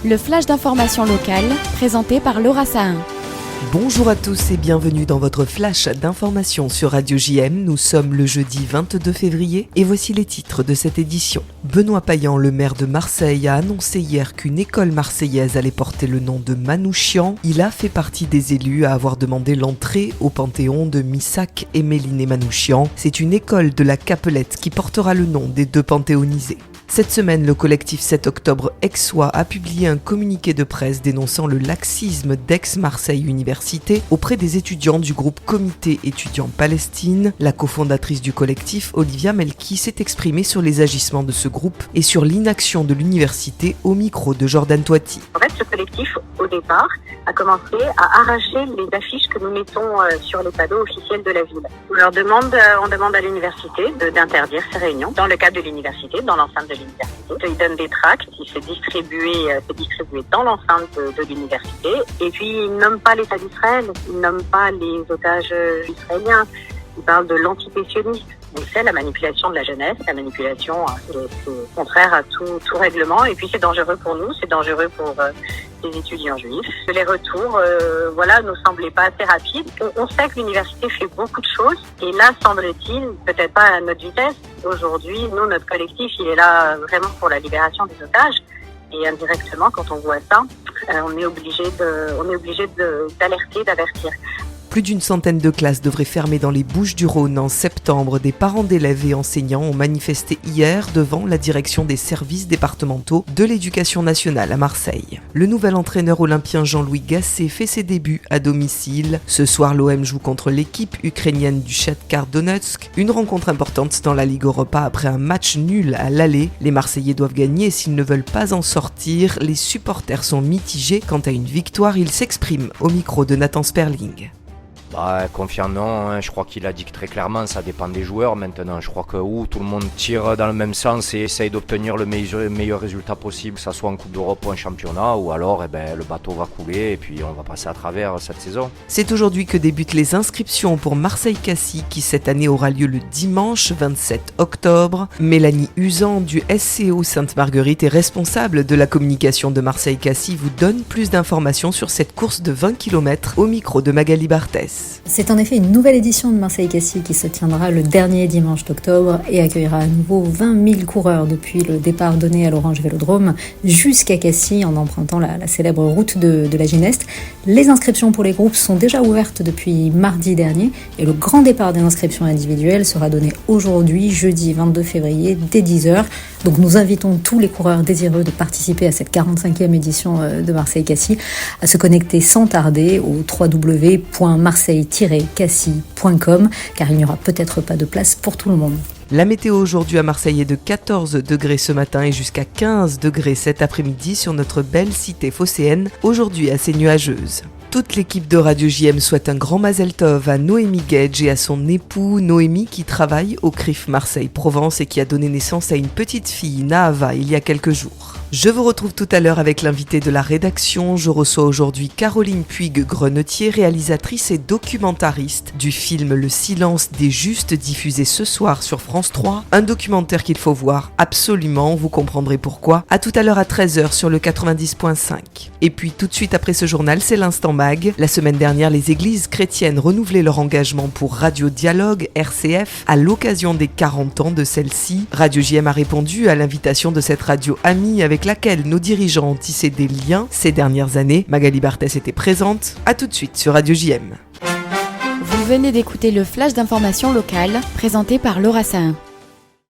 Le flash d'information locale, présenté par Laura Sahin. Bonjour à tous et bienvenue dans votre flash d'information sur Radio JM. Nous sommes le jeudi 22 février et voici les titres de cette édition. Benoît Payan, le maire de Marseille, a annoncé hier qu'une école marseillaise allait porter le nom de Manouchian. Il a fait partie des élus à avoir demandé l'entrée au Panthéon de Missac et Méliné Manouchian. C'est une école de la Capelette qui portera le nom des deux panthéonisés. Cette semaine, le collectif 7 octobre Aixois a publié un communiqué de presse dénonçant le laxisme d'Aix-Marseille Université auprès des étudiants du groupe Comité étudiant Palestine. La cofondatrice du collectif, Olivia Melki, s'est exprimée sur les agissements de ce groupe et sur l'inaction de l'université au micro de Jordan Toiti. En fait, ce collectif, au départ, a commencé à arracher les affiches que nous mettons sur les panneaux officiels de la ville. On demande à l'université d'interdire ces réunions dans le cadre de l'université, dans l'enceinte de l'université. Ils donnent des tracts qui c'est distribué dans l'enceinte de l'université. Et puis, ils nomment pas l'État d'Israël, ils nomment pas les otages israéliens. Ils parlent de l'antisémitisme. Donc c'est la manipulation de la jeunesse, la manipulation, c'est contraire à tout règlement. Et puis c'est dangereux pour nous, c'est dangereux pour les étudiants juifs. Les retours, nous semblaient pas assez rapides. On sait que l'université fait beaucoup de choses. Et là, semble-t-il, peut-être pas à notre vitesse. Aujourd'hui, nous, notre collectif, il est là vraiment pour la libération des otages. Et indirectement, quand on voit ça, on est obligé d'alerter, d'avertir. Plus d'une centaine de classes devraient fermer dans les Bouches-du-Rhône en septembre. Des parents d'élèves et enseignants ont manifesté hier devant la direction des services départementaux de l'éducation nationale à Marseille. Le nouvel entraîneur olympien Jean-Louis Gasset fait ses débuts à domicile. Ce soir, l'OM joue contre l'équipe ukrainienne du Shakhtar Donetsk. Une rencontre importante dans la Ligue Europa après un match nul à l'aller. Les Marseillais doivent gagner et s'ils ne veulent pas en sortir, les supporters sont mitigés. Quant à une victoire, ils s'expriment au micro de Nathan Sperling. Confiant non, je crois qu'il a dit que très clairement ça dépend des joueurs maintenant. Je crois que tout le monde tire dans le même sens et essaye d'obtenir le meilleur résultat possible, que ce soit en Coupe d'Europe ou en championnat, ou alors le bateau va couler et puis on va passer à travers cette saison. C'est aujourd'hui que débutent les inscriptions pour Marseille-Cassis qui cette année aura lieu le dimanche 27 octobre. Mélanie Usan du SCO Sainte-Marguerite est responsable de la communication de Marseille-Cassis vous donne plus d'informations sur cette course de 20 km au micro de Magali Barthès. C'est en effet une nouvelle édition de Marseille-Cassis qui se tiendra le dernier dimanche d'octobre et accueillera à nouveau 20 000 coureurs depuis le départ donné à l'Orange Vélodrome jusqu'à Cassis en empruntant la célèbre route de la Gineste. Les inscriptions pour les groupes sont déjà ouvertes depuis mardi dernier et le grand départ des inscriptions individuelles sera donné aujourd'hui, jeudi 22 février, dès 10h. Donc nous invitons tous les coureurs désireux de participer à cette 45e édition de Marseille-Cassis à se connecter sans tarder au www.marseille-cassis.com car il n'y aura peut-être pas de place pour tout le monde. La météo aujourd'hui à Marseille est de 14 degrés ce matin et jusqu'à 15 degrés cet après-midi sur notre belle cité phocéenne, aujourd'hui assez nuageuse. Toute l'équipe de Radio JM souhaite un grand Mazel Tov à Noémie Gage et à son époux Noémie qui travaille au CRIF Marseille-Provence et qui a donné naissance à une petite fille, Nahava, il y a quelques jours. Je vous retrouve tout à l'heure avec l'invité de la rédaction. Je reçois aujourd'hui Caroline Puig-Grenetier, réalisatrice et documentariste du film Le Silence des Justes, diffusé ce soir sur France 3. Un documentaire qu'il faut voir absolument, vous comprendrez pourquoi. À tout à l'heure à 13h sur le 90.5. Et puis tout de suite après ce journal, c'est l'Instant Mag. La semaine dernière, les églises chrétiennes renouvelaient leur engagement pour Radio Dialogue, RCF, à l'occasion des 40 ans de celle-ci. Radio JM a répondu à l'invitation de cette radio amie avec laquelle nos dirigeants ont tissé des liens ces dernières années. Magali Barthès était présente. À tout de suite sur Radio JM. Vous venez d'écouter le flash d'information locale présenté par Laura Sahin.